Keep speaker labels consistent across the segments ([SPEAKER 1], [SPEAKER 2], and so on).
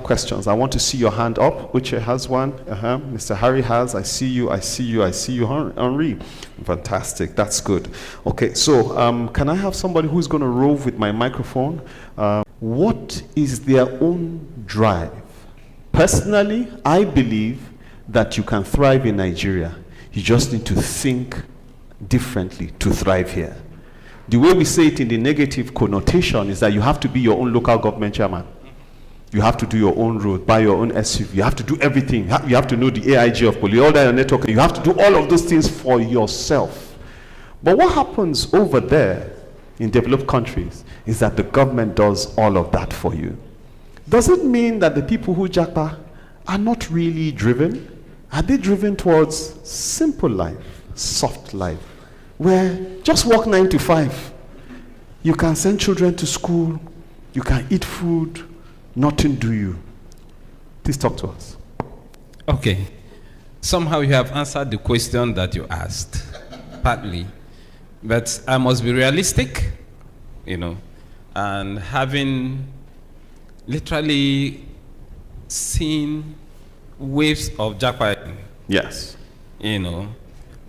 [SPEAKER 1] questions. I want to see your hand up. Uche has one. Mr. Harry has. I see you. I see you. I see you, Henri. Fantastic. That's good. Okay, so can I have somebody who's going to rove with my microphone? What is their own drive? Personally, I believe that you can thrive in Nigeria. You just need to think differently to thrive here. The way we say it in the negative connotation is that you have to be your own local government chairman. You have to do your own road, buy your own SUV. You have to do everything. You have to know the AIG of police, all that network. You have to do all of those things for yourself. But what happens over there in developed countries is that the government does all of that for you. Does it mean that the people who japa are not really driven? Are they driven towards simple life, soft life, where just work 9 to 5? You can send children to school, you can eat food, nothing do you. Please talk to us.
[SPEAKER 2] Okay. Somehow you have answered the question that you asked, partly. But I must be realistic, and having literally seen waves of japa.
[SPEAKER 1] Yes.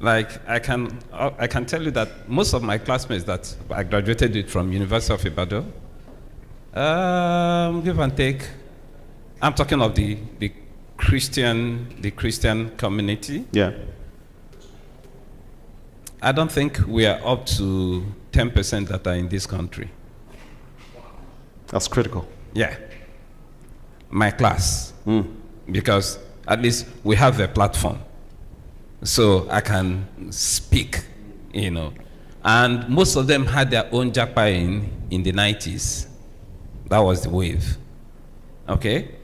[SPEAKER 2] Like I can tell you that most of my classmates that I graduated with from University of Ibadan, give and take, I'm talking of the Christian community.
[SPEAKER 1] Yeah.
[SPEAKER 2] I don't think we are up to 10% that are in this country.
[SPEAKER 1] That's critical.
[SPEAKER 2] Yeah. My class. Because at least we have a platform. So I can speak, And most of them had their own japa in the 90s. That was the wave. Okay?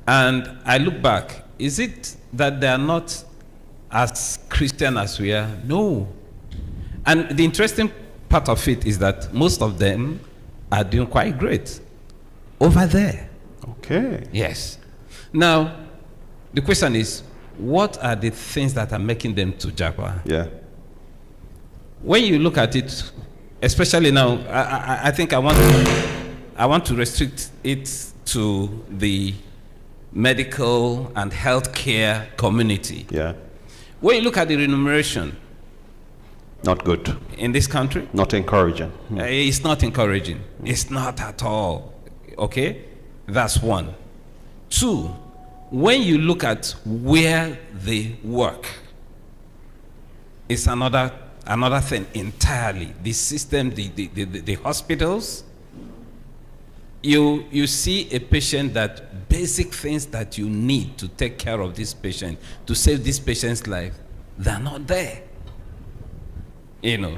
[SPEAKER 2] And I look back, is it that they are not as Christian as we are? No. And the interesting part of it is that most of them are doing quite great over there.
[SPEAKER 1] Okay.
[SPEAKER 2] Yes. Now, the question is, what are the things that are making them to japa?
[SPEAKER 1] Yeah.
[SPEAKER 2] When you look at it, especially now, I think I want to restrict it to the medical and healthcare community.
[SPEAKER 1] Yeah.
[SPEAKER 2] When you look at the remuneration,
[SPEAKER 1] not good
[SPEAKER 2] in this country.
[SPEAKER 1] Not encouraging.
[SPEAKER 2] It's not encouraging. It's not at all. Okay, that's one. Two, when you look at where they work, it's another thing entirely. The system, the hospitals. You see a patient that basic things that you need to take care of this patient, to save this patient's life, they're not there. You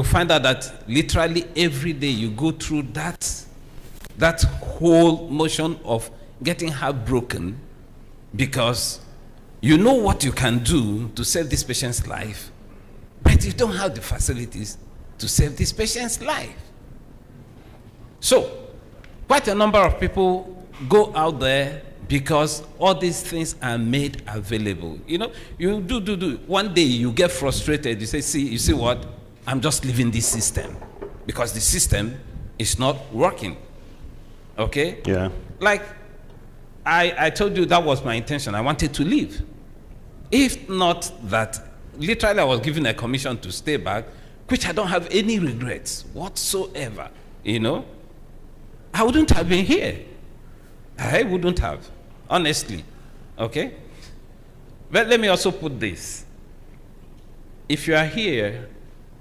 [SPEAKER 2] find out that literally every day you go through that whole motion of getting heartbroken because you know what you can do to save this patient's life, but you don't have the facilities to save this patient's life. So, quite a number of people go out there because all these things are made available. You do. One day you get frustrated. You say, you see what? I'm just leaving this system because the system is not working. Okay?
[SPEAKER 1] Yeah.
[SPEAKER 2] Like, I told you that was my intention. I wanted to leave. If not that, literally I was given a commission to stay back, which I don't have any regrets whatsoever. I wouldn't have been here. I wouldn't have, honestly. Okay? But let me also put this. If you are here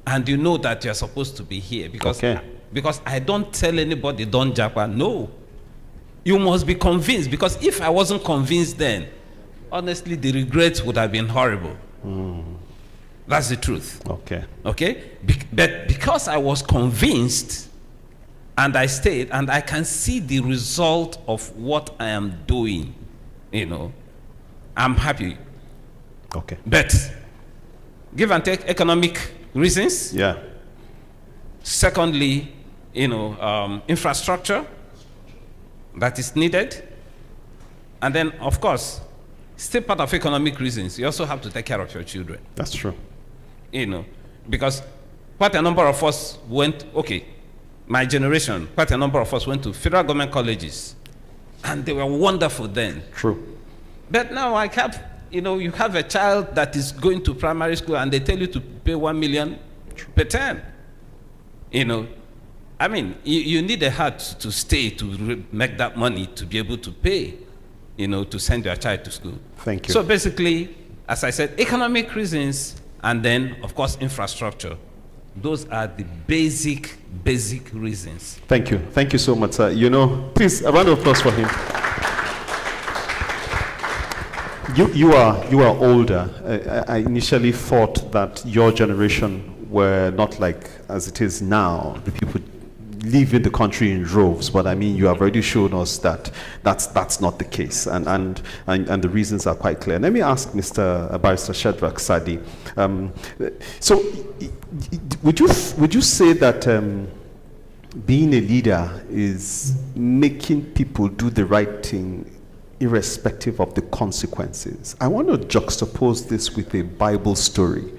[SPEAKER 2] and you know that you're supposed to be here, because I don't tell anybody don't japa, no. You must be convinced, because if I wasn't convinced then, honestly, the regrets would have been horrible. That's the truth.
[SPEAKER 1] Okay.
[SPEAKER 2] Okay? But because I was convinced, and I stayed, and I can see the result of what I am doing, I'm happy.
[SPEAKER 1] Okay.
[SPEAKER 2] But give and take economic reasons.
[SPEAKER 1] Yeah.
[SPEAKER 2] Secondly, infrastructure that is needed. And then, of course, still part of economic reasons, you also have to take care of your children.
[SPEAKER 1] That's true.
[SPEAKER 2] Because quite a number of us went, okay, my generation, quite a number of us went to federal government colleges, and they were wonderful then.
[SPEAKER 1] True.
[SPEAKER 2] But now I have, you have a child that is going to primary school and they tell you to pay 1 million per term. I mean, you need a heart to stay to make that money to be able to pay, to send your child to school.
[SPEAKER 1] Thank you.
[SPEAKER 2] So basically, as I said, economic reasons, and then, of course, infrastructure. Those are the basic reasons.
[SPEAKER 1] Thank you. Thank you so much, sir. Please, a round of applause for him. You are older. I initially thought that your generation were not like as it is now, the people leaving the country in droves, but I mean, you have already shown us that that's not the case, and the reasons are quite clear. Let me ask Mr. Barrister Shadrach Sadi. So, would you say that being a leader is making people do the right thing, irrespective of the consequences? I want to juxtapose this with a Bible story,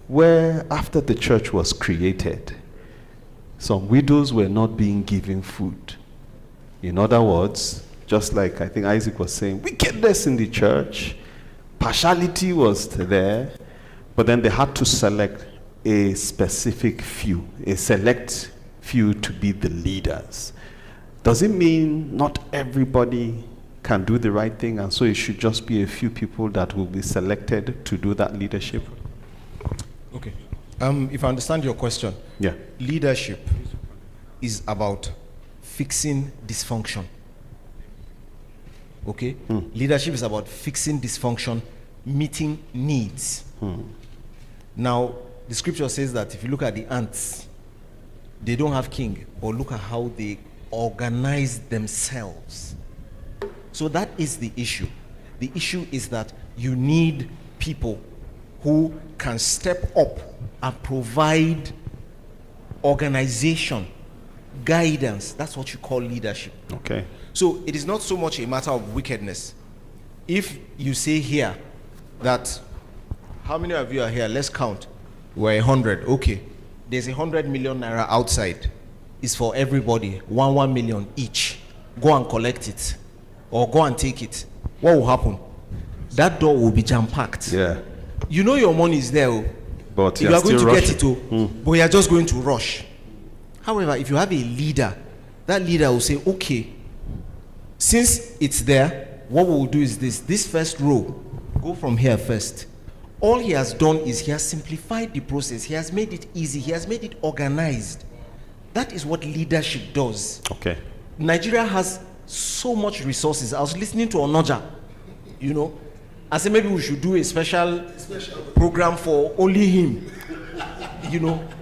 [SPEAKER 1] where after the church was created, some widows were not being given food. In other words, just like I think Isaac was saying, wickedness in the church, partiality was there, but then they had to select a specific few, a select few to be the leaders. Does it mean not everybody can do the right thing, and so it should just be a few people that will be selected to do that leadership?
[SPEAKER 3] Okay. If I understand your question,
[SPEAKER 1] yeah,
[SPEAKER 3] leadership is about fixing dysfunction. Okay? Leadership is about fixing dysfunction, meeting needs. Now, the scripture says that if you look at the ants, they don't have king, but look at how they organize themselves. So that is the issue. The issue is that you need people who can step up and provide organization, guidance. That's what you call leadership.
[SPEAKER 1] Okay.
[SPEAKER 3] So it is not so much a matter of wickedness. If you say here that, how many of you are here? Let's count. We're 100. Okay. There's 100 million naira outside. It's for everybody. 1 million each. Go and collect it. Or go and take it. What will happen? That door will be jam-packed.
[SPEAKER 1] Yeah.
[SPEAKER 3] You know your money is there,
[SPEAKER 1] but
[SPEAKER 3] you are going to get it, but you are just going to rush. However, if you have a leader, that leader will say, okay, since it's there, what we will do is this first row, go from here first. All he has done is he has simplified the process. He has made it easy. He has made it organized. That is what leadership does.
[SPEAKER 1] Okay.
[SPEAKER 3] Nigeria has so much resources. I was listening to Onoja, I said maybe we should do a special program for only him,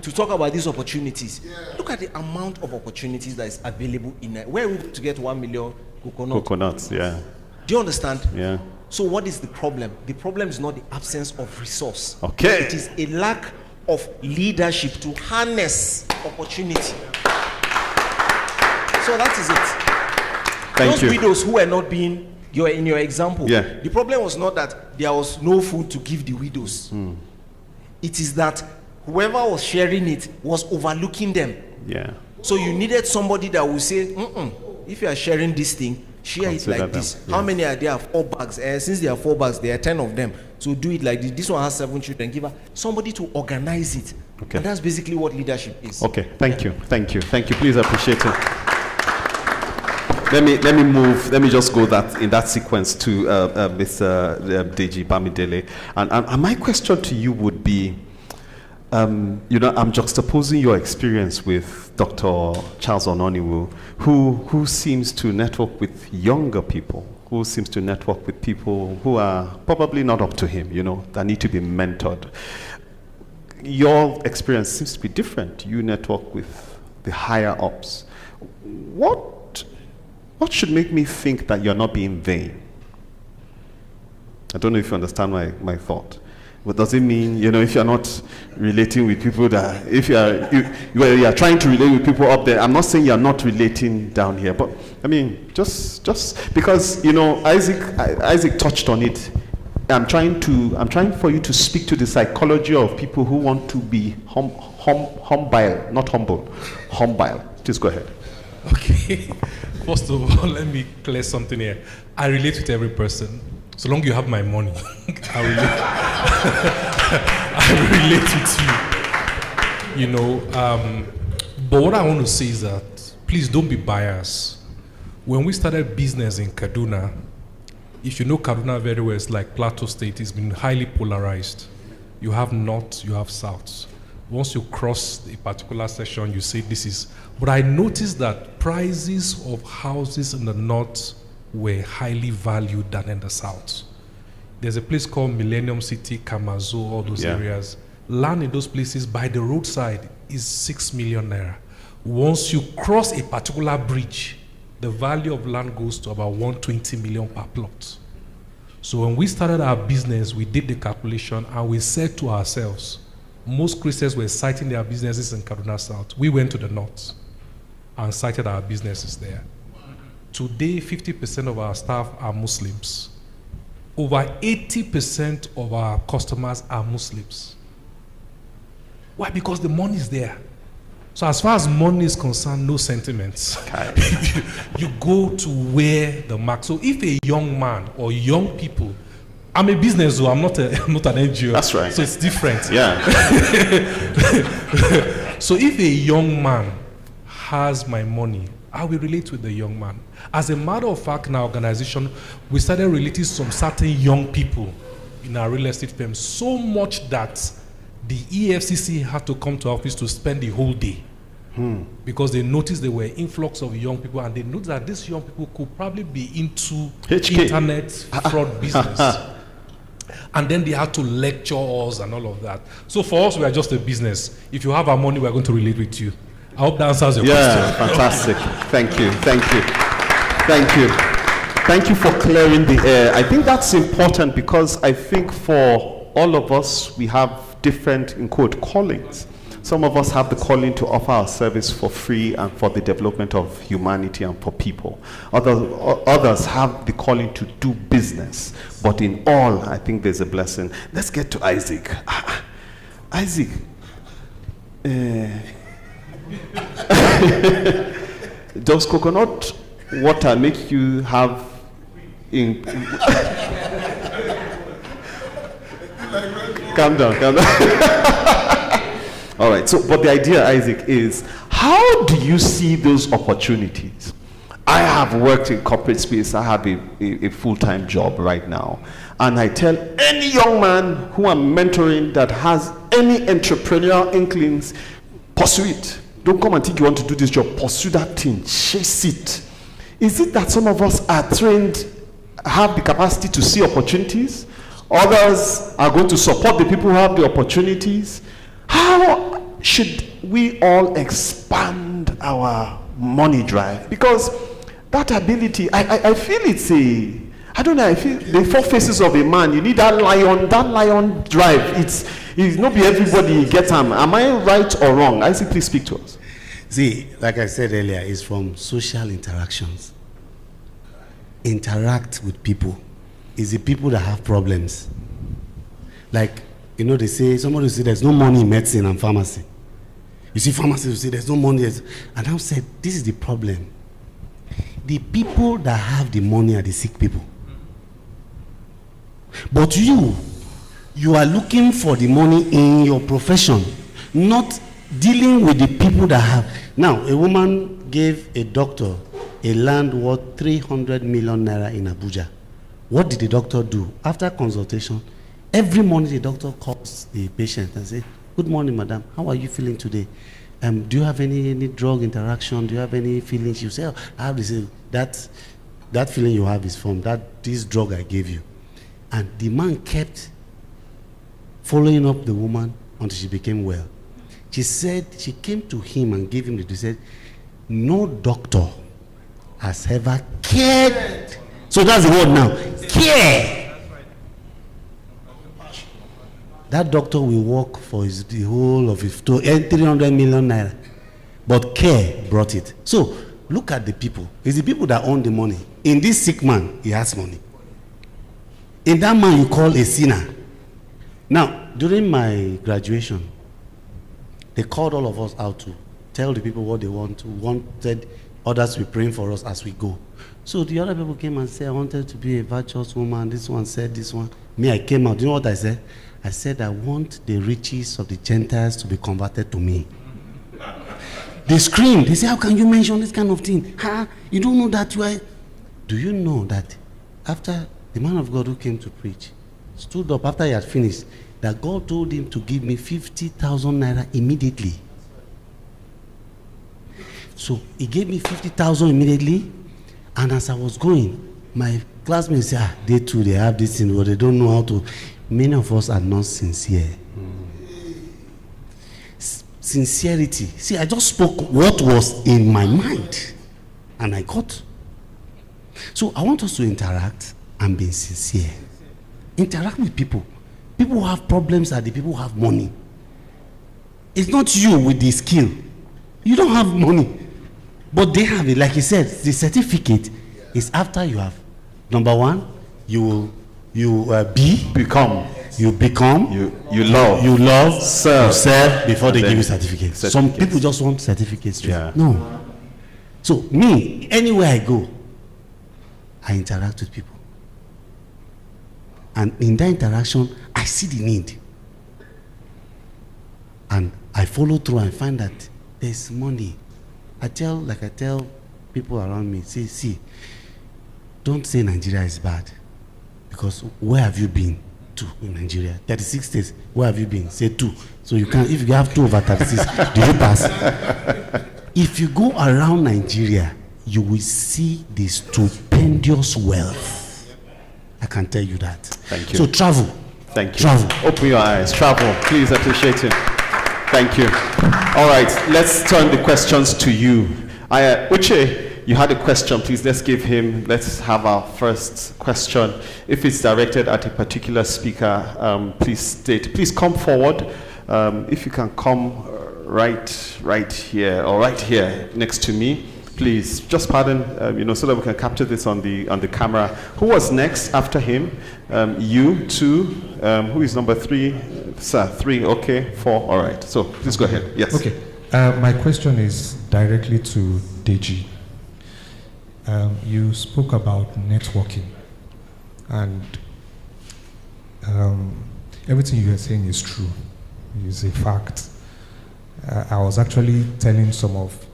[SPEAKER 3] to talk about these opportunities. Yeah. Look at the amount of opportunities that is available in there. Where are we to get 1 million
[SPEAKER 1] coconuts? Yeah.
[SPEAKER 3] Do you understand?
[SPEAKER 1] Yeah.
[SPEAKER 3] So what is the problem? The problem is not the absence of resource.
[SPEAKER 1] Okay.
[SPEAKER 3] It is a lack of leadership to harness opportunity. So that is it.
[SPEAKER 1] Thank you.
[SPEAKER 3] Those widows who are not being, in your example,
[SPEAKER 1] yeah,
[SPEAKER 3] the problem was not that there was no food to give the widows. It is that whoever was sharing it was overlooking them.
[SPEAKER 1] Yeah.
[SPEAKER 3] So you needed somebody that would say, if you are sharing this thing, share
[SPEAKER 1] Consider
[SPEAKER 3] it like
[SPEAKER 1] them.
[SPEAKER 3] this.
[SPEAKER 1] Yeah.
[SPEAKER 3] How many are there? 4 bags. Since there are 4 bags, there are 10 of them. So do it like this. This one has 7 children. Give her somebody to organize it.
[SPEAKER 1] Okay.
[SPEAKER 3] And that's basically what leadership is.
[SPEAKER 1] Okay. Thank you. Please appreciate it. Let me move. Let me just go in that sequence to Mr. Deji Bamidele. And my question to you would be, I'm juxtaposing your experience with Dr. Charles Ononiwu, who seems to network with younger people, who seems to network with people who are probably not up to him, that need to be mentored. Your experience seems to be different. You network with the higher ups. What should make me think that you're not being vain? I don't know if you understand my thought. What does it mean, if you're not relating with people that, if you are trying to relate with people up there? I'm not saying you're not relating down here, but I mean, just because, Isaac touched on it. I'm trying for you to speak to the psychology of people who want to be humble, not humble, humble. Please go ahead.
[SPEAKER 4] Okay. First of all, let me clear something here. I relate with every person. So long you have my money, I relate with you. You know, but what I want to say is that please don't be biased. When we started business in Kaduna, if you know Kaduna very well, it's like Plateau State. It's been highly polarized. You have north, you have south. Once you cross a particular section, you say this is. But I noticed that prices of houses in the north were highly valued than in the south. There's a place called Millennium City, Kamazo, all those areas. Land in those places by the roadside is 6 million naira. Once you cross a particular bridge, the value of land goes to about 120 million per plot. So when we started our business, we did the calculation and we said to ourselves, most Christians were citing their businesses in Kaduna South. We went to the north and cited our businesses there. Today, 50% of our staff are Muslims. Over 80% of our customers are Muslims. Why? Because the money is there. So as far as money is concerned, no sentiments. You go to where the mark. So if a young man or young people, I'm a business, though, I'm not an NGO.
[SPEAKER 1] That's right.
[SPEAKER 4] So it's different.
[SPEAKER 1] Yeah.
[SPEAKER 4] So if a young man has my money, I will relate with the young man. As a matter of fact, in our organization, we started relating some certain young people in our real estate firm, so much that the EFCC had to come to office to spend the whole day because they noticed there were influx of young people, and they noticed that these young people could probably be into internet fraud business. And then they had to lecture us and all of that. So for us, we are just a business. If you have our money, we are going to relate with you. I hope that answers your question.
[SPEAKER 1] Yeah, fantastic. Thank you. Thank you for clearing the air. I think that's important because I think for all of us, we have different, in quote, callings. Some of us have the calling to offer our service for free and for the development of humanity and for people. Others have the calling to do business. But in all, I think there's a blessing. Let's get to Isaac. Isaac. Does coconut water make you have Calm down. All right, so but the idea, Isaac, is how do you see those opportunities? I have worked in corporate space. I have a full-time job right now. And I tell any young man who I'm mentoring that has any entrepreneurial inklings, pursue it. Don't come and think you want to do this job. Pursue that thing. Chase it. Is it that some of us are trained, have the capacity to see opportunities? Others are going to support the people who have the opportunities. How should we all expand our money drive? Because that ability, I feel it's I feel the four faces of a man. You need that lion drive. It's not be everybody gets them. Am I right or wrong? Isaac, please speak to us.
[SPEAKER 5] See, like I said earlier, it's from social interactions. Interact with people. It's the people that have problems. Like, you know, they say, somebody will say there's no money in medicine and pharmacy. You see pharmacists will say there's no money. And I said, this is the problem. The people that have the money are the sick people. But you are looking for the money in your profession, not dealing with the people that have. Now, a woman gave a doctor a land worth 300 million naira in Abuja. What did the doctor do? After consultation, every morning the doctor calls the patient and says, good morning, madam. How are you feeling today? Do you have any drug interaction? Do you have any feelings? You say, oh, I have this. That feeling you have is from this drug I gave you. And the man kept following up the woman until she became well. She said she came to him and gave him the. She said, no doctor has ever cared. So that's the word now. Care. That doctor will work for the whole of his 300 million naira. But care brought it. So look at the people. It's the people that own the money. In this sick man, he has money. In that man you call a sinner. Now, during my graduation, they called all of us out to tell the people what they want. We wanted others to be praying for us as we go. So the other people came and said, I wanted to be a virtuous woman. This one said this one. Me, I came out. You know what I said? I said, I want the riches of the Gentiles to be converted to me. They screamed. They said, how can you mention this kind of thing? You don't know that you are... Do you know that after the man of God who came to preach stood up after he had finished, that God told him to give me 50,000 naira immediately. So he gave me 50,000 immediately, and as I was going, my classmates said, they too, they have this thing, but they don't know how to. Many of us are not sincere. Sincerity. See, I just spoke what was in my mind, and I got. So I want us to interact and be sincere. Interact with people. People who have problems are the people who have money. It's not you with the skill. You don't have money. But they have it. Like he said, the certificate is after you have. Number one, you become. You love, serve before they give you certificates. Some people just want certificates. Yeah. No. So me, anywhere I go, I interact with people. And in that interaction, I see the need. And I follow through and find that there's money. I tell people around me, see, don't say Nigeria is bad. Because where have you been to in Nigeria? 36 states, where have you been? Say 2. So you can, if you have 2 over 36, do you pass? If you go around Nigeria, you will see the stupendous wealth. I can tell you that. Thank you. So travel.
[SPEAKER 1] Thank you.
[SPEAKER 5] Travel.
[SPEAKER 1] Open your eyes. Travel. Please appreciate it. Thank you. All right. Let's turn the questions to you. Uche, you had a question. Please, let's have our first question. If it's directed at a particular speaker, please state. Please come forward. If you can come right here or right here next to me. Please, just pardon, so that we can capture this on the camera. Who was next after him? You, 2. Who is number 3? Sir, 3. Okay, 4. All right. So please go ahead. Yes.
[SPEAKER 6] Okay. My question is directly to Deji. You spoke about networking, and everything you are saying is true. It's a fact. I was actually telling some of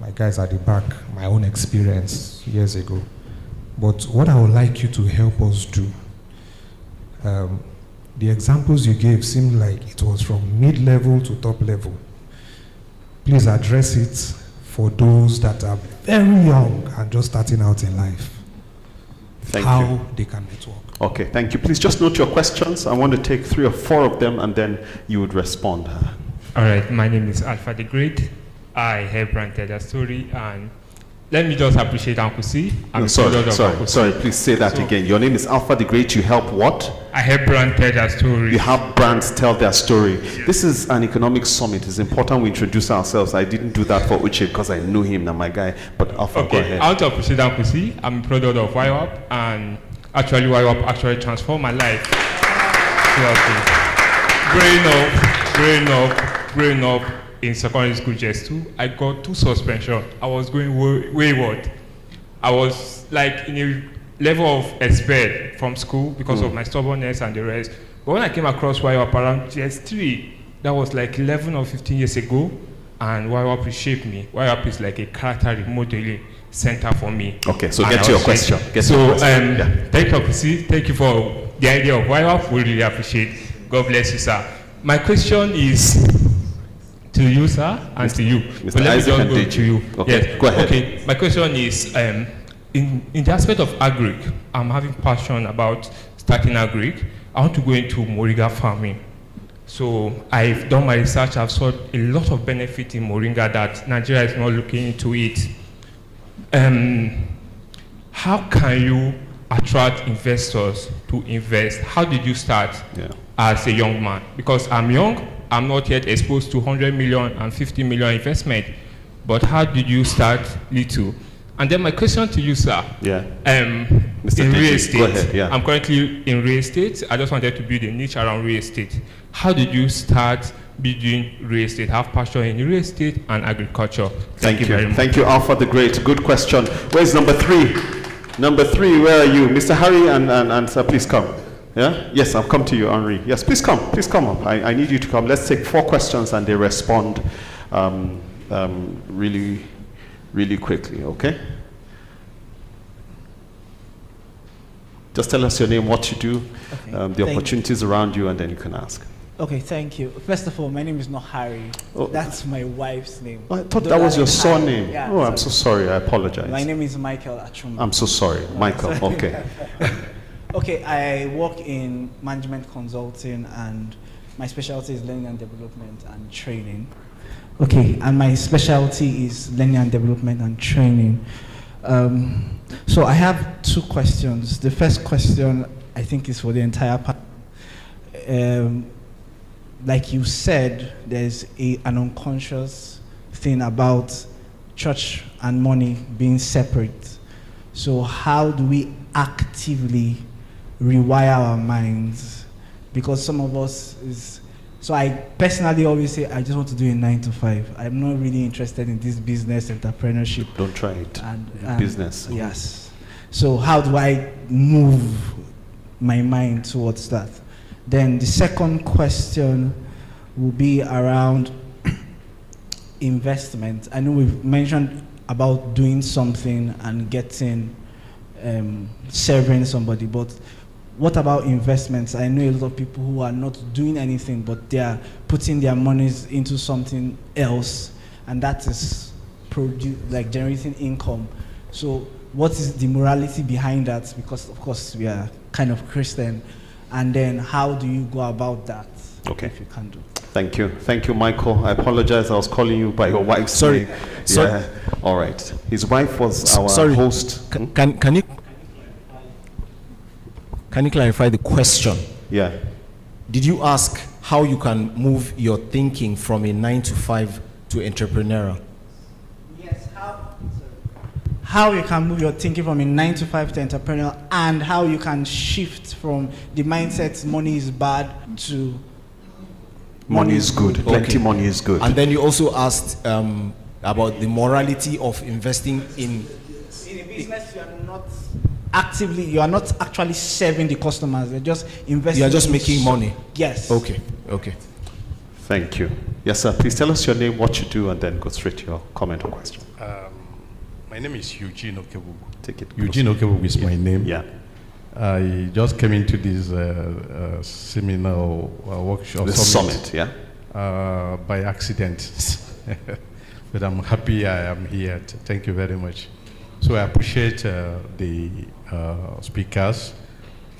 [SPEAKER 6] my guys at the back, my own experience years ago. But what I would like you to help us do, the examples you gave seemed like it was from mid-level to top level. Please address it for those that are very young and just starting out in life. How they can network.
[SPEAKER 1] Okay, thank you. Please just note your questions. I want to take 3 or 4 of them, and then you would respond.
[SPEAKER 7] All right, my name is Alpha the Great. I help Brand tell their story, and let me just appreciate Uncle C.
[SPEAKER 1] Sorry, please say that again. Your name is Alpha the Great. You help what?
[SPEAKER 7] I help Brand tell their story.
[SPEAKER 1] You help brands tell their story. Yes. This is an economic summit. It's important we introduce ourselves. I didn't do that for Uche because I knew him, now my guy. But Alpha, go ahead.
[SPEAKER 7] I want to appreciate Uncle C. I'm a product of YWAP, and actually YWAP actually transformed my life. Growing up in secondary school just 2, I got 2 suspension. I was going wayward. I was like in a level of expelled from school because of my stubbornness and the rest. But when I came across YWAP around just 3, that was like 11 or 15 years ago, and YWAP reshaped me. YWAP is like a character remodeling center for me.
[SPEAKER 1] Okay, so get to your question.
[SPEAKER 7] Thank you, PC. Thank you for the idea of YWAP. We really appreciate. God bless you, sir. My question is to you, sir, and to you.
[SPEAKER 1] Mr.
[SPEAKER 7] But let
[SPEAKER 1] Isaac
[SPEAKER 7] me just go to you.
[SPEAKER 1] Okay,
[SPEAKER 7] yes.
[SPEAKER 1] Go ahead.
[SPEAKER 7] Okay, my question is, in the aspect of agric, I'm having passion about starting agric. I want to go into moringa farming. So I've done my research. I've saw a lot of benefit in moringa that Nigeria is not looking into it. How can you attract investors to invest? How did you start as a young man? Because I'm young. I'm not yet exposed to 100 million and 50 million investment, but how did you start little? And then my question to you, sir. In real estate,
[SPEAKER 1] go ahead,
[SPEAKER 7] I'm currently in real estate. I just wanted to build a niche around real estate. How did you start be doing real estate, have passion in real estate and agriculture. Thank you very much.
[SPEAKER 1] Thank you, Alpha the Great. Good question. Where's number 3? Number 3, where are you? Mr. Harry and sir, please come. Yeah? Yes, I'll come to you, Henri. Yes, please come. Please come up. I need you to come. Let's take 4 questions and they respond really, really quickly, okay? Just tell us your name, what you do, the opportunities around you, and then you can ask.
[SPEAKER 8] Okay, thank you. First of all, my name is not Harry.
[SPEAKER 1] Oh.
[SPEAKER 8] That's my wife's name.
[SPEAKER 1] Oh, I thought that was your surname.
[SPEAKER 8] Yeah,
[SPEAKER 1] oh, I'm so sorry. I apologize.
[SPEAKER 8] My name is Michael Achum.
[SPEAKER 1] I'm so sorry. Michael, okay.
[SPEAKER 8] Okay, I work in management consulting and my specialty is learning and development and training. Okay, and my specialty is learning and development and training. So I have 2 questions. The first question I think is for the entire panel. Like you said, there's an unconscious thing about church and money being separate. So how do we actively rewire our minds? Because some of us is, so I personally always say I just want to do a 9 to 5. I'm not really interested in this business entrepreneurship.
[SPEAKER 1] Don't try it. And business.
[SPEAKER 8] Yes. So how do I move my mind towards that? Then the second question will be around investment. I know we've mentioned about doing something and getting, serving somebody, but what about investments? I know a lot of people who are not doing anything, but they are putting their monies into something else, and that is generating income. So what is the morality behind that? Because of course we are kind of Christian. And then how do you go about that?
[SPEAKER 1] Okay.
[SPEAKER 8] If you can do.
[SPEAKER 1] Thank you. Thank you, Michael. I apologize. I was calling you by your wife's name.
[SPEAKER 3] Sorry.
[SPEAKER 1] Yeah. All right. His wife was our host.
[SPEAKER 3] Can you clarify the question?
[SPEAKER 1] Yeah.
[SPEAKER 3] Did you ask how you can move your thinking from a 9 to 5 to entrepreneurial?
[SPEAKER 8] Yes. How you can move your thinking from a 9 to 5 to entrepreneurial, and how you can shift from the mindset money is bad to
[SPEAKER 1] money is good. Plenty money is good.
[SPEAKER 3] And then you also asked about the morality of investing in
[SPEAKER 8] a business. You are not actually serving the customers. You're just investing.
[SPEAKER 3] You are just making money.
[SPEAKER 8] Yes.
[SPEAKER 3] Okay.
[SPEAKER 1] Thank you. Yes, sir. Please tell us your name, what you do, and then go straight to your comment or question.
[SPEAKER 9] My name is Eugene Okebugu.
[SPEAKER 1] Take it.
[SPEAKER 9] Eugene Okebugu is my name.
[SPEAKER 1] Yeah.
[SPEAKER 9] I just came into this seminar or workshop.
[SPEAKER 1] The summit, yeah.
[SPEAKER 9] By accident. But I'm happy I am here. Thank you very much. So I appreciate the speakers.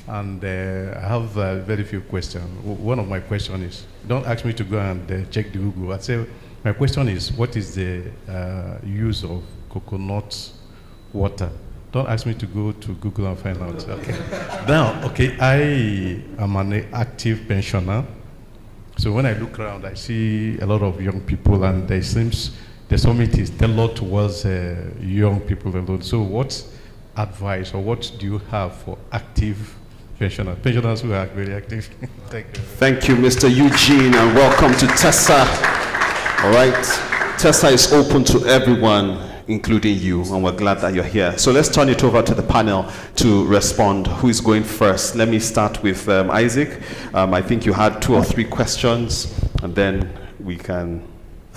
[SPEAKER 9] And I have very few questions. One of my questions is, don't ask me to go and check the Google. I say, my question is, what is the use of coconut water? Don't ask me to go to Google and find out. Okay. Now, okay, I am an active pensioner. So when I look around, I see a lot of young people, and there seems the summit is tailored towards young people alone. So what advice or what do you have for active pensioners who are very active? Thank you.
[SPEAKER 1] Thank you, Mr. Eugene, and welcome to TESA. All right. TESA is open to everyone, including you, and we're glad that you're here. So let's turn it over to the panel to respond. Who is going first? Let me start with Isaac. I think you had 2 or 3 questions, and then we can...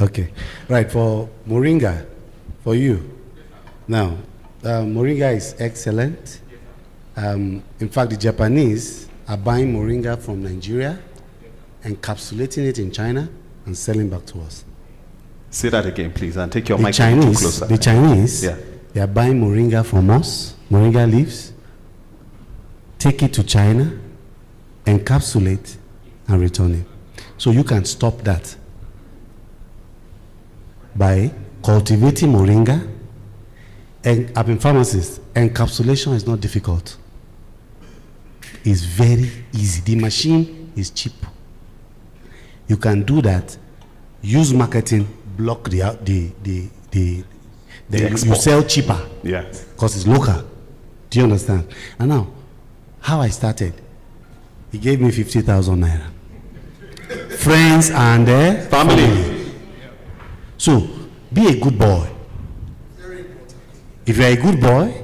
[SPEAKER 5] Okay. Right, for Moringa, for you. Now, Moringa is excellent. In fact, the Japanese are buying Moringa from Nigeria, encapsulating it in China, and selling back to us.
[SPEAKER 1] Say that again, please, and take your
[SPEAKER 5] The
[SPEAKER 1] mic
[SPEAKER 5] Chinese,
[SPEAKER 1] closer.
[SPEAKER 5] the Chinese,
[SPEAKER 1] Yeah.
[SPEAKER 5] they are buying Moringa from us, Moringa leaves, take it to China, encapsulate, and return it. So you can stop that by cultivating Moringa. And I've been pharmacist. Encapsulation is not difficult. It's very easy. The machine is cheap. You can do that. Use marketing. Block you sell cheaper.
[SPEAKER 1] Yeah.
[SPEAKER 5] Because it's local. Do you understand? And now, how I started, he gave me 50,000 naira. friends, and
[SPEAKER 1] Family.
[SPEAKER 5] So, be a good boy. If you are a good boy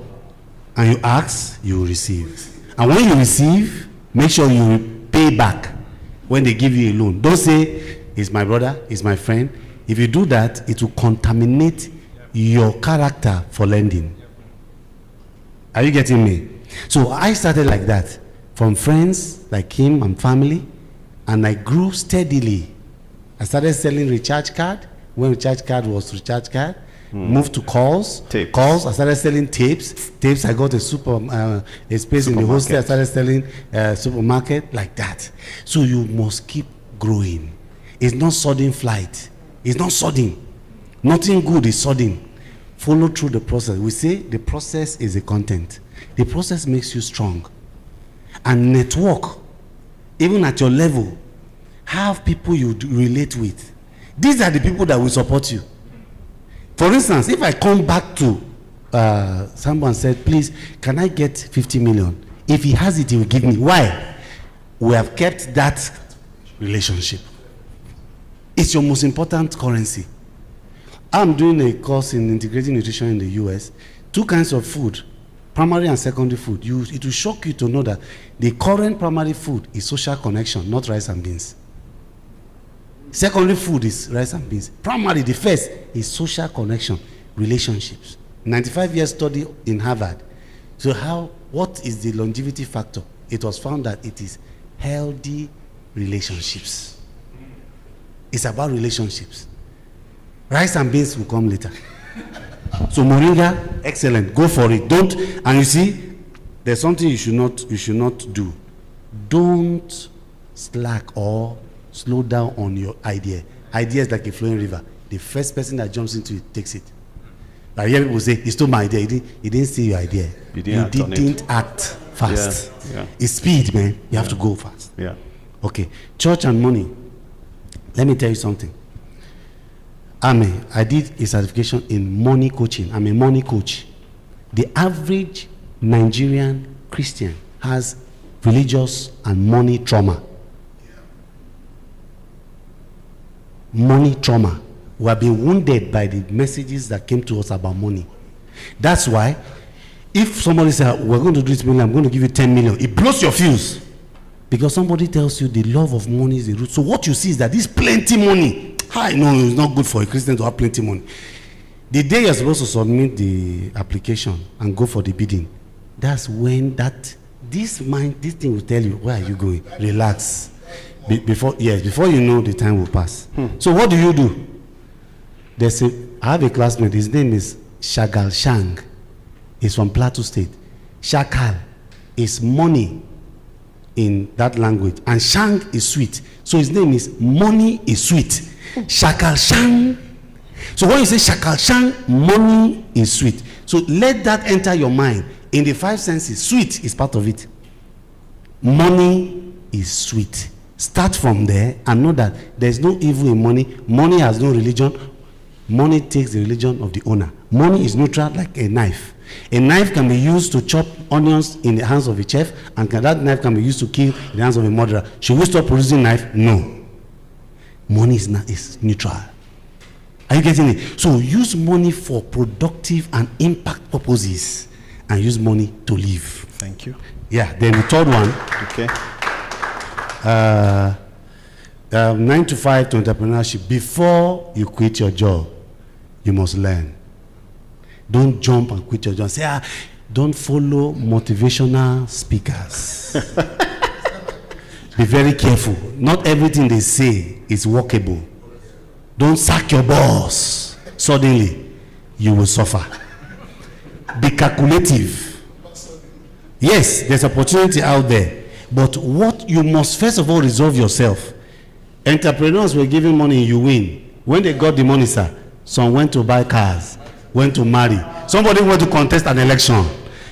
[SPEAKER 5] and you ask, you will receive. And when you receive, make sure you pay back when they give you a loan. Don't say, it's my brother, it's my friend. If you do that, it will contaminate your character for lending. Are you getting me? So I started like that, from friends like him and family, and I grew steadily. I started selling recharge card. When recharge card was recharge card, moved to calls.
[SPEAKER 1] Tapes.
[SPEAKER 5] Calls, I started selling tapes. Tapes, I got a space in the hostel. I started selling supermarket, like that. So you must keep growing. It's not sudden flight. It's not sudden. Nothing good is sudden. Follow through the process. We say the process is a content. The process makes you strong. And network, even at your level, have people you relate with. These are the people that will support you. For instance, if I come back to someone said, please, can I get 50 million? If he has it, he will give me. Why? We have kept that relationship. It's your most important currency. I'm doing a course in integrating nutrition in the US. 2 kinds of food, primary and secondary food. It will shock you to know that the current primary food is social connection, not rice and beans. Secondary food is rice and beans. Primary, the first, is social connection, relationships. 95 years study in Harvard. So what is the longevity factor? It was found that it is healthy relationships. It's about relationships. Rice and beans will come later. So moringa, excellent. Go for it. Don't. And you see, there's something you should not do. Don't slack or slow down on your idea. Idea is like a flowing river. The first person that jumps into it takes it. I hear people say, he stole my idea. He didn't see your idea. You didn't act fast.
[SPEAKER 1] Yeah.
[SPEAKER 5] It's speed, man. You have to go fast.
[SPEAKER 1] Yeah.
[SPEAKER 5] Okay. Church and money. Let me tell you something. I did a certification in money coaching. I'm a money coach. The average Nigerian Christian has religious and money trauma. Money trauma. We have been wounded by the messages that came to us about money. That's why, if somebody says, we're going to do this million, I'm going to give you 10 million, it blows your fuse. Because somebody tells you the love of money is the root. So what you see is that this plenty money, I know it's not good for a Christian to have plenty money. The day you're supposed to submit the application and go for the bidding, that's when this thing will tell you, where are you going? Relax. Before you know, the time will pass. So what do? I have a classmate, his name is Shagal Shang. He's from Plateau State. Shakal is money in that language, and Shang is sweet. So his name is Money is Sweet. Shakal Shang. So when you say Shakal Shang, money is sweet. So let that enter your mind. In the 5 senses, sweet is part of it. Money is sweet. Start from there and know that there's no evil in money. Money has no religion. Money takes the religion of the owner. Money is neutral like a knife. A knife can be used to chop onions in the hands of a chef, and that knife can be used to kill in the hands of a murderer. Should we stop producing knife? No. Money is neutral. Are you getting it? So use money for productive and impact purposes, and use money to live.
[SPEAKER 1] Thank you.
[SPEAKER 5] Yeah, then the third one.
[SPEAKER 1] Okay.
[SPEAKER 5] 9 to 5 to entrepreneurship. Before you quit your job, you must learn. Don't jump and quit your job. Say, don't follow motivational speakers. Be very careful. Not everything they say is workable. Don't sack your boss. Suddenly, you will suffer. Be calculative. Yes, there's opportunity out there. But what you must first of all resolve yourself. Entrepreneurs were giving money, you win. When they got the money, sir, some went to buy cars, went to marry. Somebody went to contest an election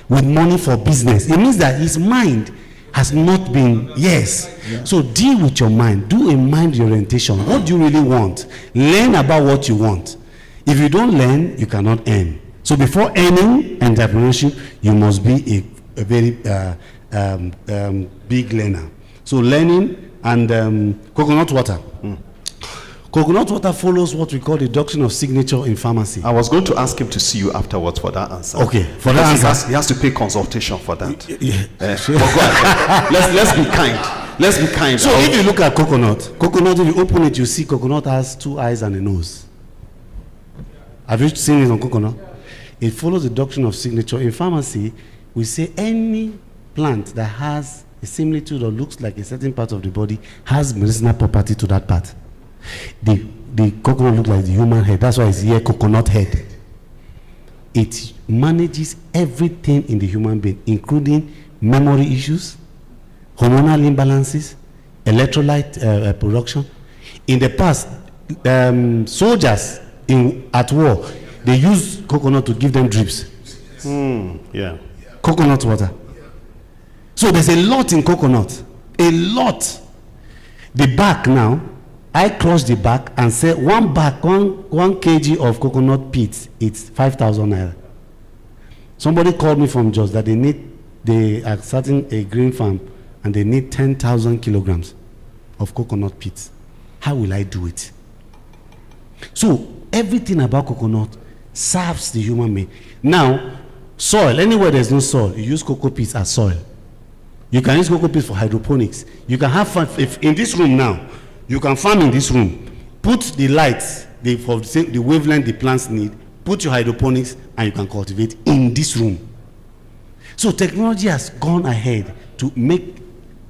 [SPEAKER 5] with money for business. It means that his mind has not been, yes. Yeah. So deal with your mind. Do a mind orientation. What do you really want? Learn about what you want. If you don't learn, you cannot earn. So before earning entrepreneurship, you must be a very big learner. So learning and coconut water. Coconut water follows what we call the doctrine of signature in pharmacy.
[SPEAKER 1] I was going to ask him to see you afterwards for that answer.
[SPEAKER 5] Okay, for that answer.
[SPEAKER 1] He has to pay consultation for that.
[SPEAKER 5] Yeah.
[SPEAKER 1] But go ahead. Let's be kind. Let's be kind.
[SPEAKER 5] So if you look at coconut, if you open it, you see coconut has 2 eyes and a nose. Have you seen it on coconut? It follows the doctrine of signature. In pharmacy, we say any plant that has a similitude or looks like a certain part of the body has medicinal property to that part. The coconut looks like the human head. That's why it's here coconut head. It manages everything in the human being, including memory issues, hormonal imbalances, electrolyte production. In the past, soldiers at war, they use coconut to give them drips.
[SPEAKER 1] Yeah.
[SPEAKER 5] Coconut water. So there's a lot in coconut. A lot. The bark now, I crush the bark and say one kg of coconut pits, it's 5,000 naira. Somebody called me from Jos that they are starting a green farm and they need 10,000 kilograms of coconut pits. How will I do it? So everything about coconut serves the human being. Now, soil, anywhere there's no soil, you use cocoa pits as soil. You can use cocoa pits for hydroponics. You can have fun. If in this room now, you can farm in this room, put the lights, for the wavelength the plants need, put your hydroponics, and you can cultivate in this room. So technology has gone ahead to make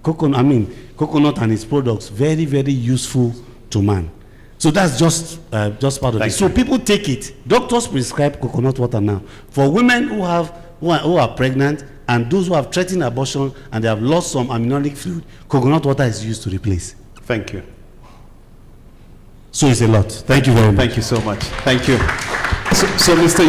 [SPEAKER 5] coconut and its products very, very useful to man. So that's just part of it. So people take it. Doctors prescribe coconut water now for women who are pregnant and those who have threatened abortion and they have lost some amniotic fluid. Coconut water is used to replace.
[SPEAKER 1] Thank you.
[SPEAKER 5] So it's a lot. Thank you very much.
[SPEAKER 1] Thank you so much. Thank you. So Mr.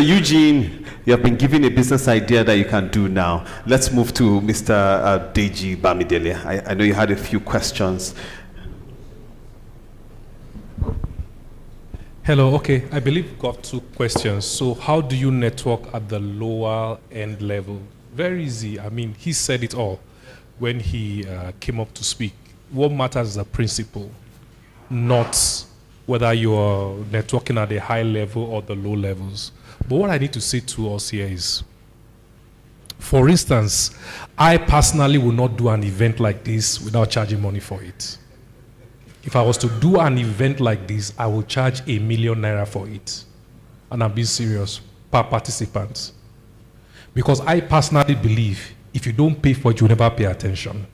[SPEAKER 1] Eugene, you have been given a business idea that you can do now. Let's move to Mr. Deji Bamidele. I know you had a few questions.
[SPEAKER 4] Hello, okay. I believe we've got 2 questions. So how do you network at the lower end level? Very easy. I mean, he said it all when he came up to speak. What matters is the principle, not whether you're networking at the high level or the low levels. But what I need to say to us here is, for instance, I personally will not do an event like this without charging money for it. If I was to do an event like this, I will charge ₦1 million for it. And I'm being serious, per participant. Because I personally believe if you don't pay for it, you'll never pay attention.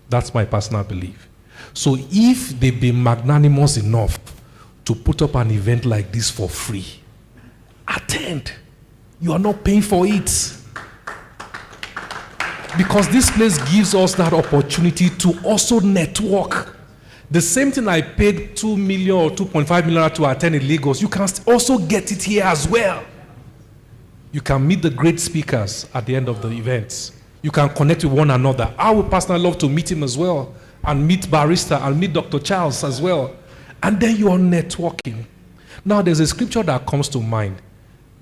[SPEAKER 4] That's my personal belief. So if they be magnanimous enough to put up an event like this for free, attend. You are not paying for it. Because this place gives us that opportunity to also network. The same thing I paid 2 million or 2.5 million to attend in Lagos, you can also get it here as well. You can meet the great speakers at the end of the events. You can connect with one another. I would personally love to meet him as well, and meet Barrister, and meet Dr. Charles as well. And then you are networking. Now there's a scripture that comes to mind.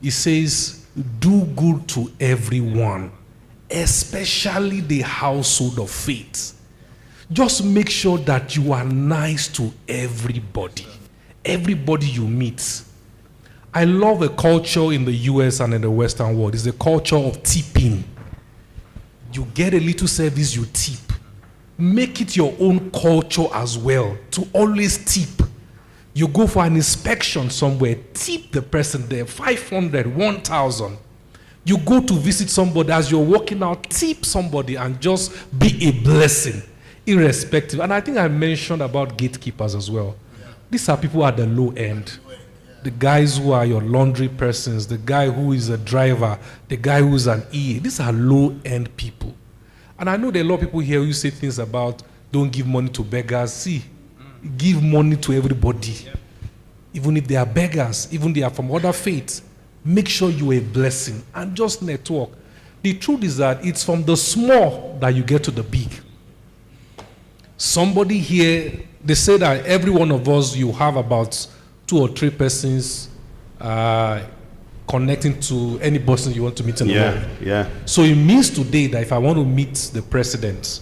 [SPEAKER 4] It says, do good to everyone, especially the household of faith. Just make sure that you are nice to everybody you meet. I love a culture in the US and in the Western world. It's the culture of tipping. You get a little service, you tip. Make it your own culture as well to always tip. You go for an inspection somewhere, tip the person there, 500, 1,000. You go to visit somebody, as you're walking out, tip somebody and just be a blessing, irrespective. And I think I mentioned about gatekeepers as well. These are people at the low end. The guys who are your laundry persons, the guy who is a driver, the guy who is an EA. These are low-end people. And I know there are a lot of people here who say things about don't give money to beggars. See, give money to everybody. Even if they are beggars, even if they are from other faiths, make sure you are a blessing and just network. The truth is that it's from the small that you get to the big. Somebody here, they say that every one of us, you have about 2 or 3 persons connecting to any person you want to meet in the world.
[SPEAKER 1] Yeah.
[SPEAKER 4] So it means today that if I want to meet the president,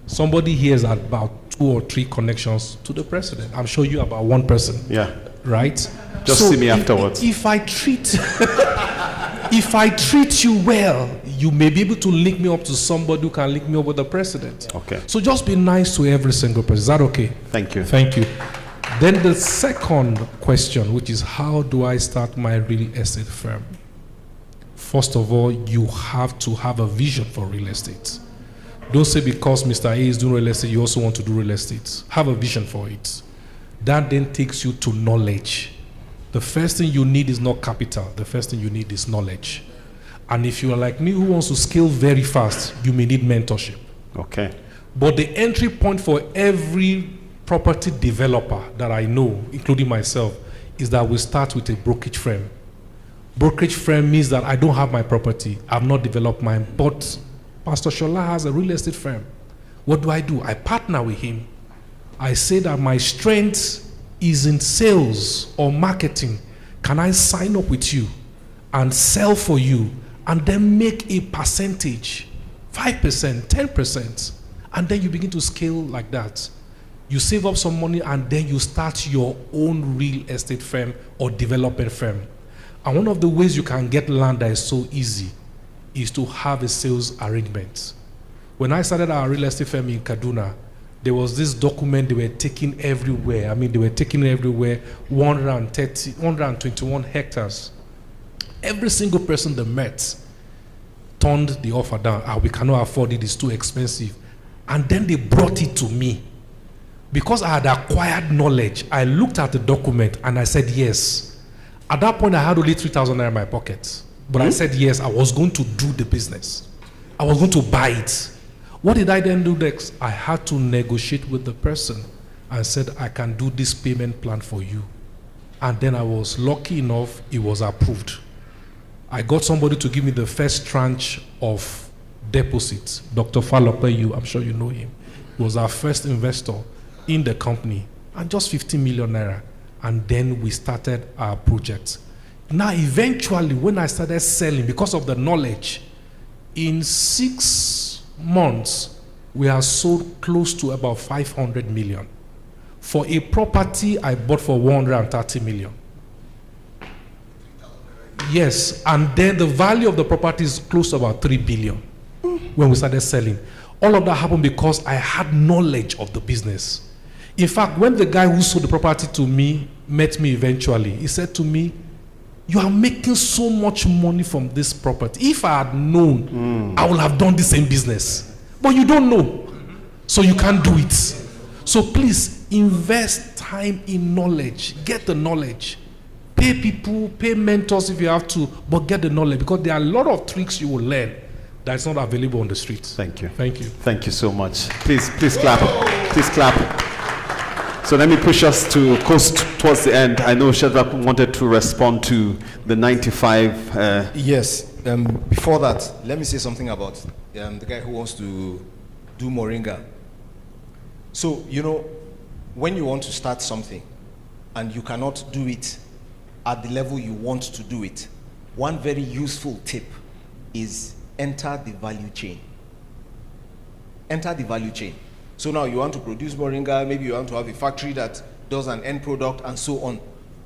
[SPEAKER 4] Somebody here has about 2 or 3 connections to the president. I'm sure you about 1 person.
[SPEAKER 1] Yeah.
[SPEAKER 4] Right?
[SPEAKER 1] Just see me afterwards.
[SPEAKER 4] If I treat if I treat you well, you may be able to link me up to somebody who can link me up with the president.
[SPEAKER 1] Okay.
[SPEAKER 4] So just be nice to every single person. Is that okay?
[SPEAKER 1] Thank you.
[SPEAKER 4] Thank you. Then the second question, which is how do I start my real estate firm? First of all, you have to have a vision for real estate. Don't say because Mr. A is doing real estate, you also want to do real estate. Have a vision for it. That then takes you to knowledge. The first thing you need is not capital. The first thing you need is knowledge. And if you are like me who wants to scale very fast, you may need mentorship.
[SPEAKER 1] Okay.
[SPEAKER 4] But the entry point for every property developer that I know, including myself, is that we start with a brokerage firm. Brokerage firm means that I don't have my property. I've not developed mine. But Pastor Shola has a real estate firm. What do? I partner with him. I say that my strength is in sales or marketing. Can I sign up with you and sell for you and then make a percentage, 5%, 10%, and then you begin to scale like that. You save up some money and then you start your own real estate firm or development firm. And one of the ways you can get land that is so easy is to have a sales arrangement. When I started our real estate firm in Kaduna, there was this document they were taking everywhere. I mean, they were taking everywhere, 121 hectares. Every single person they met turned the offer down. We cannot afford it, it's too expensive. And then they brought it to me. Because I had acquired knowledge, I looked at the document and I said yes. At that point, I had only 3,000 naira in my pocket. But I said yes, I was going to do the business. I was going to buy it. What did I then do next? I had to negotiate with the person and said, I can do this payment plan for you. And then I was lucky enough, it was approved. I got somebody to give me the first tranche of deposits. Dr. Falope, I'm sure you know him. He was our first investor in the company, and just 15 million naira. And then we started our project. Now, eventually, when I started selling, because of the knowledge, in 6 months, we have sold close to about 500 million. For a property I bought for 130 million. Yes, and then the value of the property is close to about 3 billion when we started selling. All of that happened because I had knowledge of the business. In fact, when the guy who sold the property to me met me eventually, he said to me, you are making so much money from this property. If I had known, I would have done the same business. But you don't know, so you can't do it. So please, invest time in knowledge. Get the knowledge. Pay people, pay mentors if you have to, but get the knowledge, because there are a lot of tricks you will learn that is not available on the streets.
[SPEAKER 1] Thank you.
[SPEAKER 4] Thank you.
[SPEAKER 1] Thank you so much. Please clap. Please clap. So let me push us to close towards the end. I know Shadrach wanted to respond to the 95.
[SPEAKER 3] Yes. Before that, let me say something about the guy who wants to do Moringa. So, you know, when you want to start something and you cannot do it at the level you want to do it, one very useful tip is enter the value chain. Enter the value chain. So now you want to produce Moringa, maybe you want to have a factory that does an end product and so on.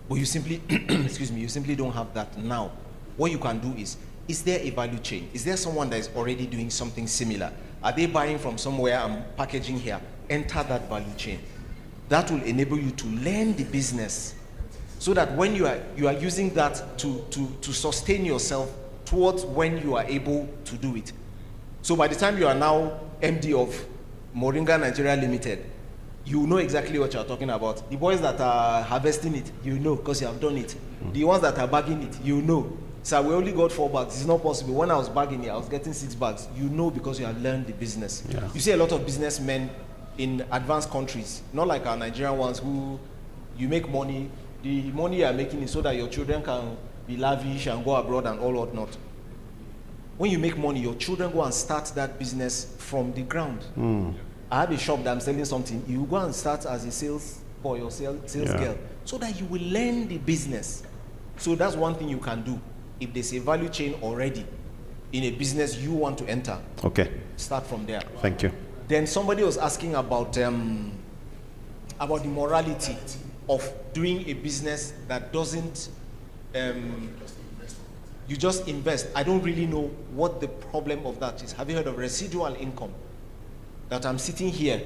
[SPEAKER 3] But you simply, excuse me, you simply don't have that now. What you can do is there a value chain? Is there someone that is already doing something similar? Are they buying from somewhere and packaging here? Enter that value chain. That will enable you to learn the business so that when you are using that to sustain yourself towards when you are able to do it. So by the time you are now MD of Moringa Nigeria Limited, you know exactly what you are talking about. The boys that are harvesting it, you know, because you have done it. The ones that are bagging it, you know. So we only got 4 bags. It's not possible. When I was bagging it, I was getting 6 bags. You know, because you have learned the business. Yeah. You see a lot of businessmen in advanced countries, not like our Nigerian ones, who you make money. The money you are making is so that your children can be lavish and go abroad and all whatnot. When you make money, your children go and start that business from the ground. I have a shop that I'm selling something. You go and start as a sales boy or sales girl, so that you will learn the business. So that's one thing you can do. If there's a value chain already in a business you want to enter, okay, start from there.
[SPEAKER 1] Thank you.
[SPEAKER 3] Then somebody was asking about the morality of doing a business that doesn't, you just invest. I don't really know what the problem of that is. Have you heard of residual income? That I'm sitting here,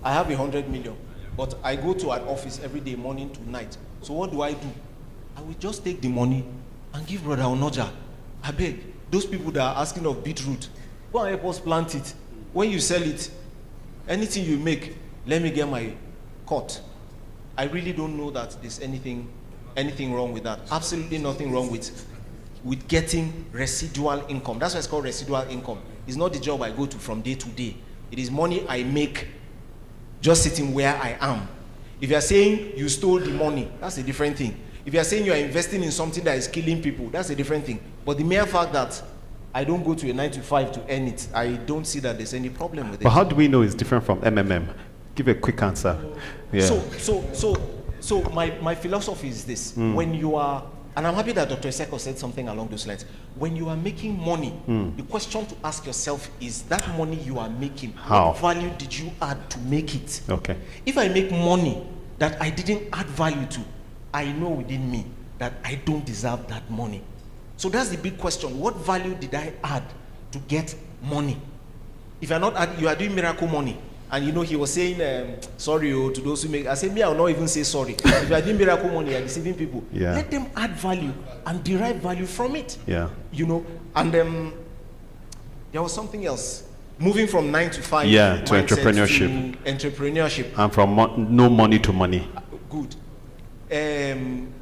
[SPEAKER 3] I have 100 million, but I go to an office every day, morning to night. So what do? I will just take the money and give Brother Onoja. I beg, those people that are asking of beetroot, go and help us plant it. When you sell it, anything you make, let me get my cut. I really don't know that there's anything wrong with that. Absolutely nothing wrong with getting residual income. That's why it's called residual income. It's not the job I go to from day to day. It is money I make just sitting where I am. If you are saying you stole the money, that's a different thing. If you are saying you are investing in something that is killing people, that's a different thing. But the mere fact that I don't go to a 9 to 5 to earn it, I don't see that there's any problem with it.
[SPEAKER 1] But how do we know it's different from MMM? Give a quick answer. Yeah.
[SPEAKER 3] So my philosophy is this. When you are, and I'm happy that Dr. Iseko said something along those lines. When you are making money, the question to ask yourself is, that money you are making, what value did you add to make it?
[SPEAKER 1] Okay.
[SPEAKER 3] If I make money that I didn't add value to, I know within me that I don't deserve that money. So that's the big question. What value did I add to get money? If you're not you are doing miracle money, and you know he was saying sorry to those who make. I said, me, I will not even say sorry. If you are doing miracle money and deceiving people, let them add value and derive value from it.
[SPEAKER 1] Yeah.
[SPEAKER 3] You know, and there was something else. Moving from 9 to 5.
[SPEAKER 1] Yeah, to entrepreneurship.
[SPEAKER 3] Entrepreneurship.
[SPEAKER 1] And from no money to money.
[SPEAKER 3] Good.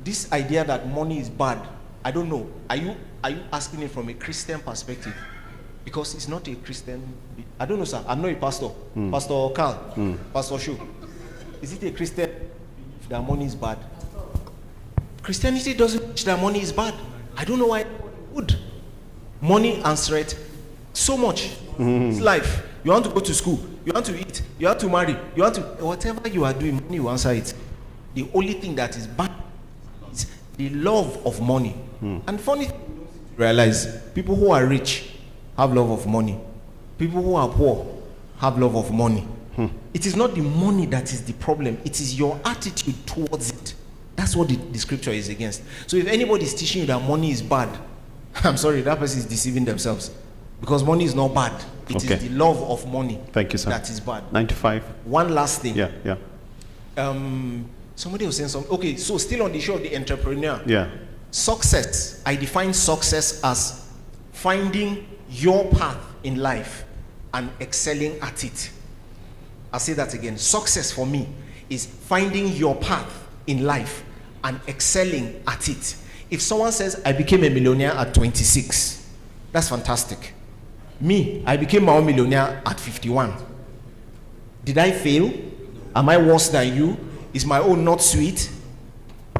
[SPEAKER 3] This idea that money is bad, I don't know. Are you asking it from a Christian perspective? Because it's not a Christian. I don't know, sir. I'm not a pastor. Pastor Carl, Pastor Shu. Is it a Christian if that money is bad? Christianity doesn't teach that money is bad. I don't know why it would. Money answers so much. It's life. You want to go to school, you want to eat, you want to marry, you want to, whatever you are doing, money will answer it. The only thing that is bad is the love of money. And funny, realize people who are rich have love of money. People who are poor have love of money. It is not the money that is the problem. It is your attitude towards it. That's what the scripture is against. So if anybody is teaching you that money is bad, I'm sorry, that person is deceiving themselves. Because money is not bad. It is the love of money.
[SPEAKER 1] Thank you, sir.
[SPEAKER 3] That is bad.
[SPEAKER 1] 95.
[SPEAKER 3] One last thing.
[SPEAKER 1] Yeah.
[SPEAKER 3] Somebody was saying something. Okay, so still on the issue of the entrepreneur.
[SPEAKER 1] Yeah.
[SPEAKER 3] Success. I define success as finding your path in life and excelling at it. I'll say that again. Success for me is finding your path in life and excelling at it. If someone says, I became a millionaire at 26, that's fantastic. Me, I became my own millionaire at 51. Did I fail? Am I worse than you? Is my own not sweet?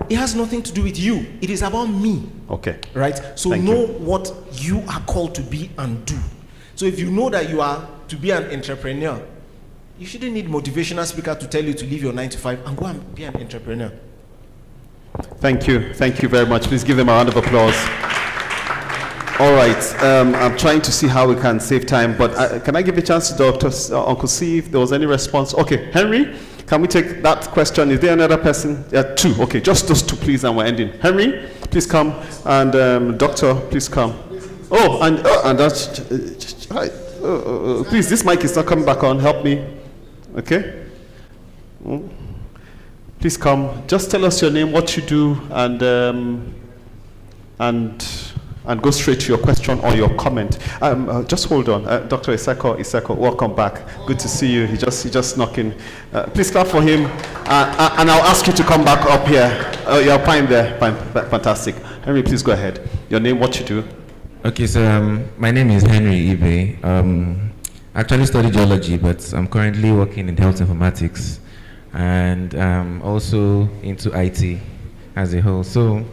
[SPEAKER 3] It has nothing to do with you. It is about me.
[SPEAKER 1] Okay.
[SPEAKER 3] Right? So know what you are called to be and do. So if you know that you are to be an entrepreneur, you shouldn't need motivational speaker to tell you to leave your 9 to 5 and go and be an entrepreneur.
[SPEAKER 1] Thank you. Thank you very much. Please give them a round of applause. All right. I'm trying to see how we can save time, but can I give a chance to Dr. Uncle C if there was any response? Okay, Henry, can we take that question? Is there another person? Two. Okay, just those two, please, and we're ending. Henry, please come, and Doctor, please come. Oh, and that's right. Please, this mic is not coming back on. Help me. Okay. Please come. Just tell us your name, what you do, and go straight to your question or your comment. Just hold on, Dr. Iseko, welcome back. Good to see you. He just knocking. Please clap for him, and I'll ask you to come back up here. You're fine there. Fine, fantastic. Henry, please go ahead. Your name, what you do.
[SPEAKER 10] Okay, so my name is Henry Ibe. I actually studied geology, but I'm currently working in health informatics, and also into IT as a whole. So,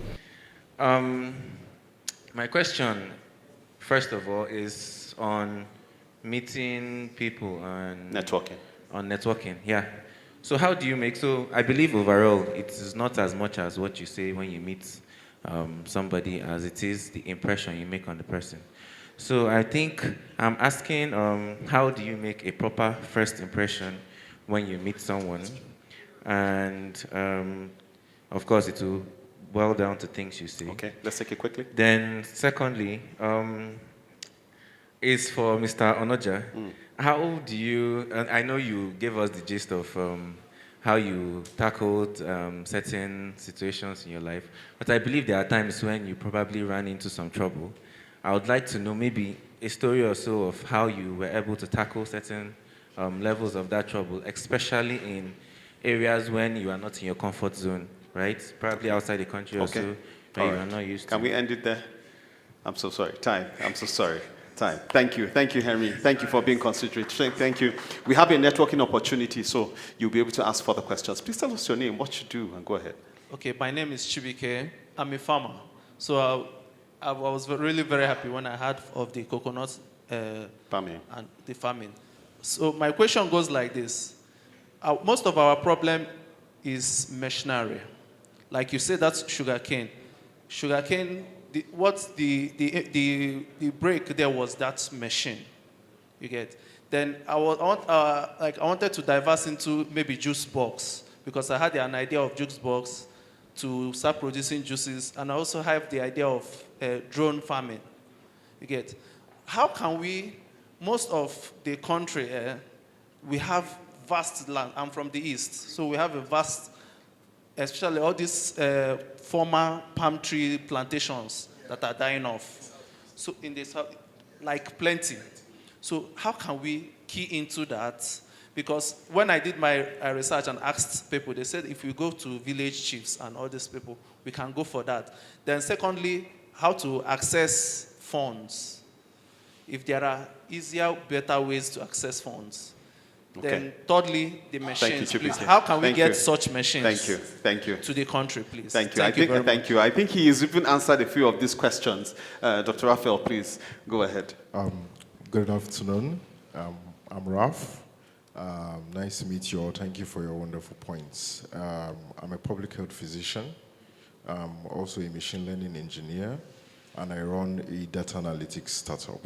[SPEAKER 10] my question, first of all, is on meeting people and
[SPEAKER 1] networking.
[SPEAKER 10] On networking, yeah. So how do you make, so I believe overall it is not as much as what you say when you meet somebody as it is the impression you make on the person. So I think I'm asking, how do you make a proper first impression when you meet someone? And of course, it will boil down to things you say.
[SPEAKER 1] Okay, let's take it quickly.
[SPEAKER 10] Then, secondly, is for Mr. Onoja. How do you, and I know you gave us the gist of how you tackled certain situations in your life, but I believe there are times when you probably ran into some trouble. I would like to know maybe a story or so of how you were able to tackle certain levels of that trouble, especially in areas when you are not in your comfort zone, right? Probably outside the country or so, where you are not used to.
[SPEAKER 1] Can we end it there? I'm so sorry. Time. I'm so sorry. Time. Thank you. Thank you, Henry. Thank you for being considerate. Thank you. We have a networking opportunity, so you'll be able to ask further questions. Please tell us your name, what you do, and go ahead.
[SPEAKER 11] Okay, my name is Chibike. I'm a farmer. So I was really very happy when I heard of the coconut
[SPEAKER 1] farming.
[SPEAKER 11] And the farming. So my question goes like this. Most of our problem is machinery. Like you said, that's sugarcane. Sugarcane, the break there was that machine. You get? Then I wanted to diverse into maybe juice box because I had an idea of juice box to start producing juices, and I also have the idea of drone farming. You get? How can we, most of the country, we have vast land. I'm from the east, so we have a vast, especially all these former palm tree plantations that are dying off. So in this, like plenty. So how can we key into that? Because when I did my research and asked people, they said if we go to village chiefs and all these people, we can go for that. Then secondly, how to access funds. If there are easier, better ways to access funds.
[SPEAKER 1] Okay.
[SPEAKER 11] Then thirdly, the machines,
[SPEAKER 1] Thank you,
[SPEAKER 11] please. How can we
[SPEAKER 1] Thank
[SPEAKER 11] get
[SPEAKER 1] you.
[SPEAKER 11] such machines
[SPEAKER 1] Thank you.
[SPEAKER 11] to the country, please?
[SPEAKER 1] Thank you.
[SPEAKER 11] Thank you.
[SPEAKER 1] I think he has even answered a few of these questions. Dr. Raphael, please go ahead.
[SPEAKER 12] Good afternoon. I'm Raf. Nice to meet you all. Thank you for your wonderful points. I'm a public health physician. I'm also a machine learning engineer, and I run a data analytics startup.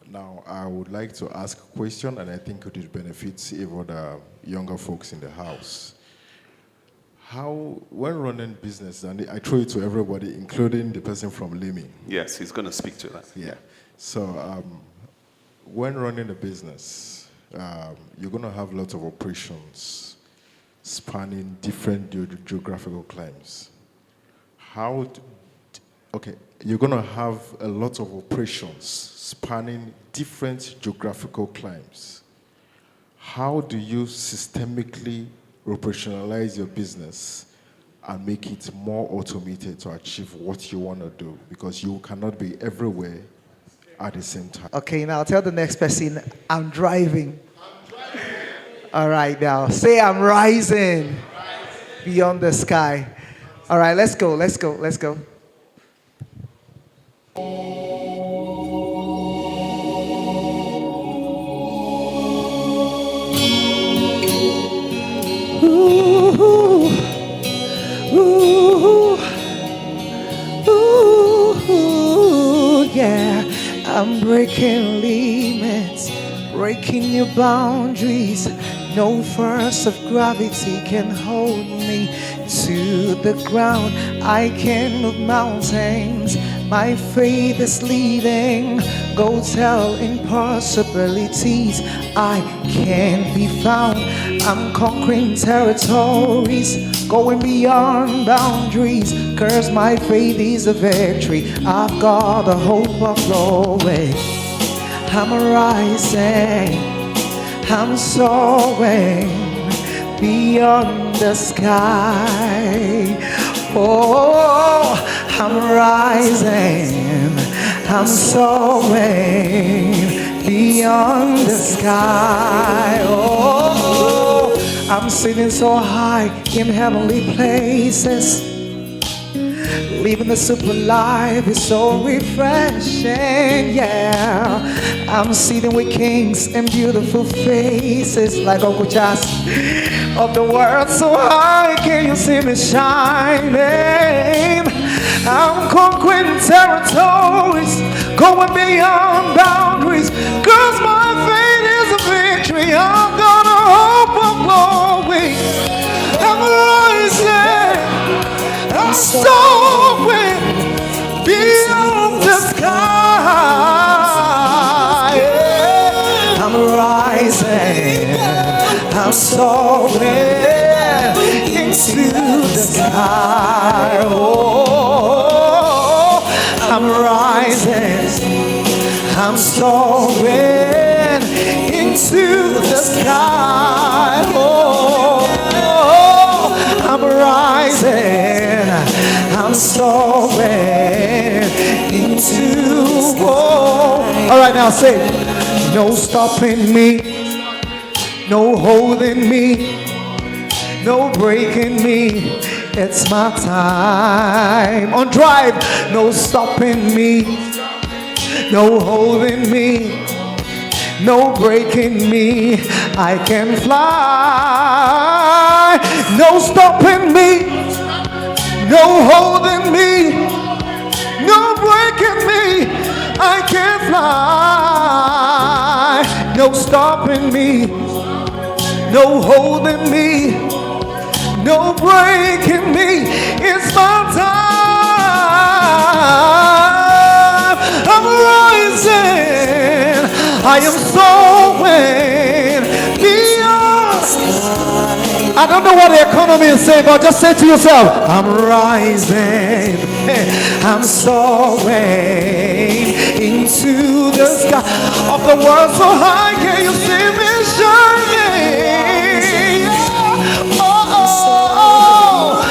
[SPEAKER 12] Now, I would like to ask a question, and I think it would benefit even the younger folks in the house. How, when running business, and I throw it to everybody, including the person from Limi.
[SPEAKER 1] Yes, he's going to speak to that.
[SPEAKER 12] Yeah. So, when running a business, you're going to have lots of operations spanning different geographical climes. You're going to have a lot of operations spanning different geographical climes. How do you systemically operationalize your business and make it more automated to achieve what you want to do? Because you cannot be everywhere at the same time.
[SPEAKER 13] Okay, now tell the next person, I'm driving. All right, now say I'm rising beyond the sky. All right, let's go. Ooh, ooh, ooh, yeah. I'm breaking limits, breaking your boundaries. No force of gravity can hold me to the ground. I can move mountains. My faith is leading. Go tell impossibilities I can't be found. I'm conquering territories, going beyond boundaries. 'Cause my faith is a victory. I've got the hope of glory. I'm rising, I'm soaring beyond the sky. Oh, I'm rising, I'm soaring beyond the sky. Oh, I'm sitting so high in heavenly places. Living the super life is so refreshing, yeah. I'm sitting with kings and beautiful faces like Uncle Chas. Of the world so high, can you see me shining? I'm conquering territories, going beyond boundaries, 'cause my faith is a victory. I'm gonna hope for glory. I'm rising, I'm soaring beyond the sky. Yeah. I'm rising, I'm soaring into the sky. Oh, I'm rising, I'm soaring into the sky. Oh, I'm rising, I'm soaring into. Oh. All right, now say, no stopping me, no holding me, no breaking me. It's my time. On drive, no stopping me, no holding me, no breaking me. I can fly. No stopping me, no holding me, no breaking me. I can fly. No stopping me, no holding me, no breaking me. It's my time. I'm rising, I am soaring beyond. I don't know what the economy is saying, but just say to yourself, I'm rising, I'm soaring into the sky of the world so high. Can you see me shining? Oh, oh, oh.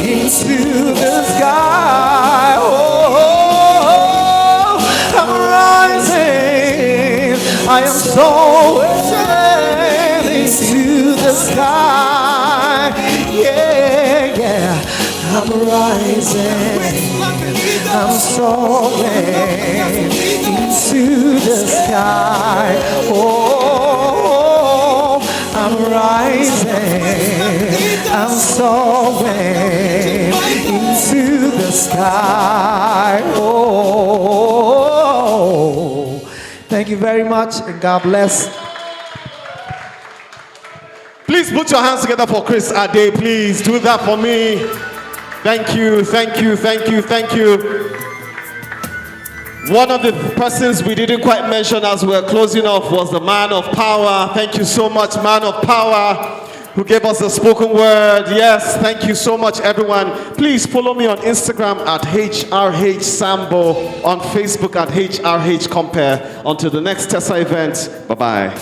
[SPEAKER 13] Into the sky. Oh, I'm rising, I am soaring into the sky. Yeah, yeah. I'm rising, I'm soaring into the sky. Oh, I'm rising, I'm soaring into the sky. Oh, thank you very much, and God bless.
[SPEAKER 1] Please put your hands together for Chris Ade. Please do that for me. Thank you, thank you, thank you, thank you. One of the persons we didn't quite mention as we're closing off was the man of power. Thank you so much, man of power, who gave us a spoken word. Yes, thank you so much, everyone. Please follow me on Instagram at HRH Sambo, on Facebook at HRH Compare. Until the next TESA event, bye-bye.